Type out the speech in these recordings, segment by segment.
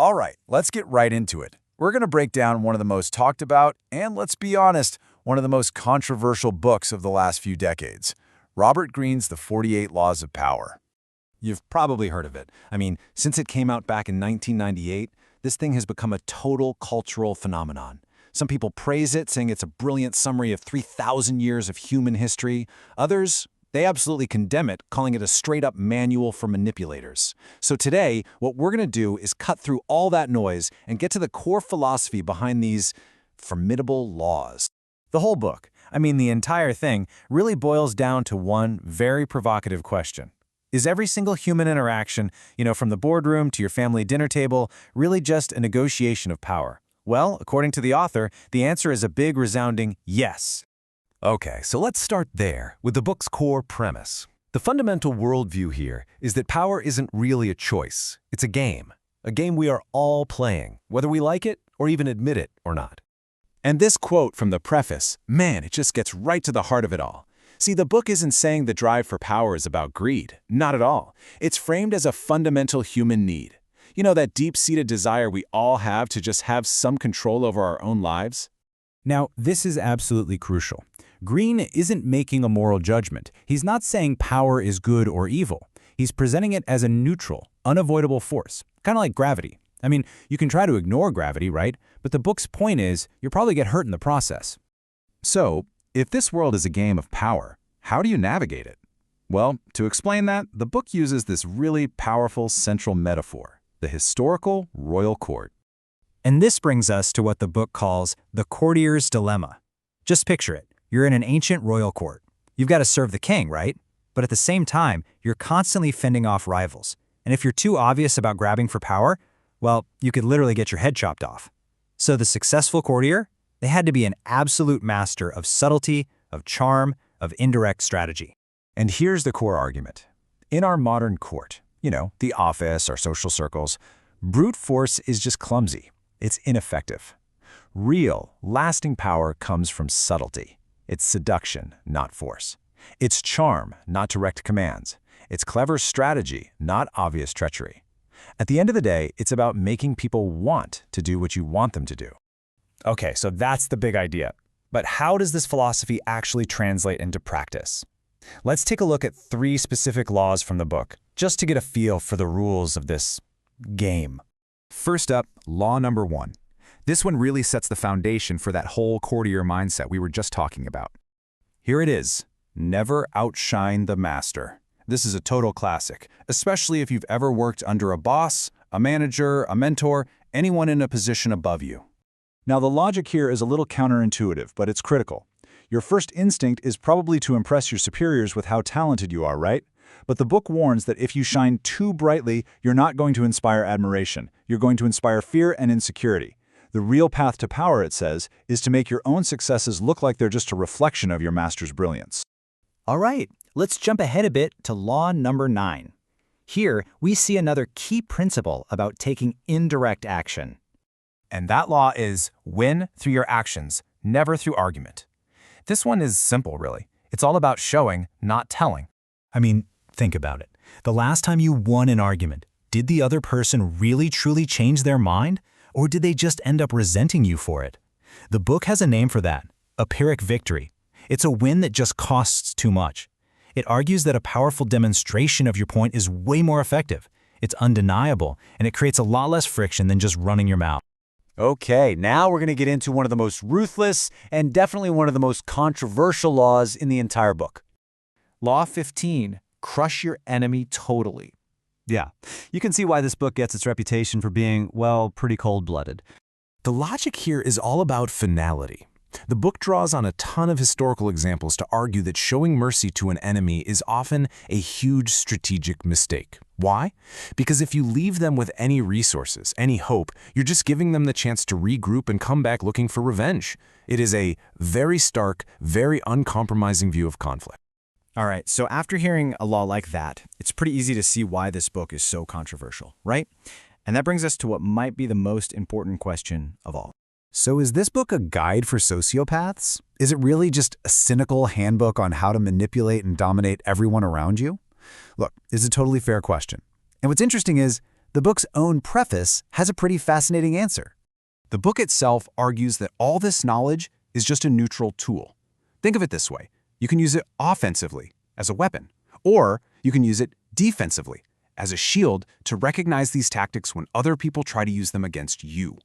All right, let's get right into it. We're going to break down one of the most talked about and, let's be honest, one of the most controversial books of the last few decades, Robert Greene's The 48 Laws of Power. You've probably heard of it. I mean, since it came out back in 1998, this thing has become a total cultural phenomenon. Some people praise it, saying it's a brilliant summary of 3,000 years of human history. Others, they absolutely condemn it, calling it a straight-up manual for manipulators. So today, what we're going to do is cut through all that noise and get to the core philosophy behind these formidable laws. The whole book, the entire thing, really boils down to one very provocative question. Is every single human interaction, from the boardroom to your family dinner table, really just a negotiation of power? Well, according to the author, the answer is a big resounding yes. Okay, so let's start there, with the book's core premise. The fundamental worldview here is that power isn't really a choice. It's a game we are all playing, whether we like it or even admit it or not. And this quote from the preface, man, it just gets right to the heart of it all. See, the book isn't saying the drive for power is about greed. Not at all. It's framed as a fundamental human need. That deep-seated desire we all have to just have some control over our own lives? Now, this is absolutely crucial. Greene isn't making a moral judgment. He's not saying power is good or evil. He's presenting it as a neutral, unavoidable force, kind of like gravity. You can try to ignore gravity, right? But the book's point is, you'll probably get hurt in the process. So, if this world is a game of power, how do you navigate it? Well, to explain that, the book uses this really powerful central metaphor, the historical royal court. And this brings us to what the book calls the courtier's dilemma. Just picture it. You're in an ancient royal court. You've got to serve the king, right? But at the same time, you're constantly fending off rivals. And if you're too obvious about grabbing for power, well, you could literally get your head chopped off. So the successful courtier, they had to be an absolute master of subtlety, of charm, of indirect strategy. And here's the core argument. In our modern court, the office, our social circles, brute force is just clumsy. It's ineffective. Real, lasting power comes from subtlety. It's seduction, not force. It's charm, not direct commands. It's clever strategy, not obvious treachery. At the end of the day, it's about making people want to do what you want them to do. Okay, so that's the big idea. But how does this philosophy actually translate into practice? Let's take a look at 3 specific laws from the book, just to get a feel for the rules of this game. First up, law number 1. This one really sets the foundation for that whole courtier mindset we were just talking about. Here it is. Never outshine the master. This is a total classic, especially if you've ever worked under a boss, a manager, a mentor, anyone in a position above you. Now, the logic here is a little counterintuitive, but it's critical. Your first instinct is probably to impress your superiors with how talented you are, right? But the book warns that if you shine too brightly, you're not going to inspire admiration. You're going to inspire fear and insecurity. The real path to power, it says, is to make your own successes look like they're just a reflection of your master's brilliance. All right, let's jump ahead a bit to law number 9. Here, we see another key principle about taking indirect action. And that law is win through your actions, never through argument. This one is simple, really. It's all about showing, not telling. Think about it. The last time you won an argument, did the other person really truly change their mind? Or did they just end up resenting you for it? The book has a name for that, a Pyrrhic victory. It's a win that just costs too much. It argues that a powerful demonstration of your point is way more effective. It's undeniable, and it creates a lot less friction than just running your mouth. Okay, now we're going to get into one of the most ruthless and definitely one of the most controversial laws in the entire book. Law 15, crush your enemy totally. Yeah, you can see why this book gets its reputation for being, well, pretty cold-blooded. The logic here is all about finality. The book draws on a ton of historical examples to argue that showing mercy to an enemy is often a huge strategic mistake. Why? Because if you leave them with any resources, any hope, you're just giving them the chance to regroup and come back looking for revenge. It is a very stark, very uncompromising view of conflict. All right, so after hearing a law like that, it's pretty easy to see why this book is so controversial, right? And that brings us to what might be the most important question of all. So is this book a guide for sociopaths? Is it really just a cynical handbook on how to manipulate and dominate everyone around you? Look, it's a totally fair question. And what's interesting is, The book's own preface has a pretty fascinating answer. The book itself argues that all this knowledge is just a neutral tool. Think of it this way. You can use it offensively, as a weapon, or you can use it defensively, as a shield to recognize these tactics when other people try to use them against you.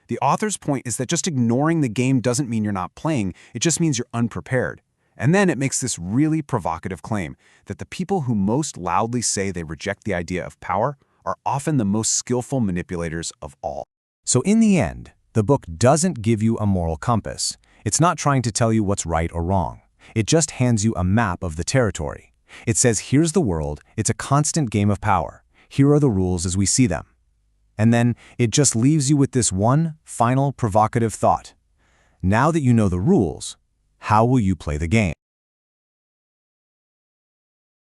The author's point is that just ignoring the game doesn't mean you're not playing, it just means you're unprepared. And then it makes this really provocative claim that the people who most loudly say they reject the idea of power are often the most skillful manipulators of all. So in the end, the book doesn't give you a moral compass. It's not trying to tell you what's right or wrong. It just hands you a map of the territory. It says, here's the world, it's a constant game of power. Here are the rules as we see them. And then it just leaves you with this one final provocative thought. Now that you know the rules, how will you play the game?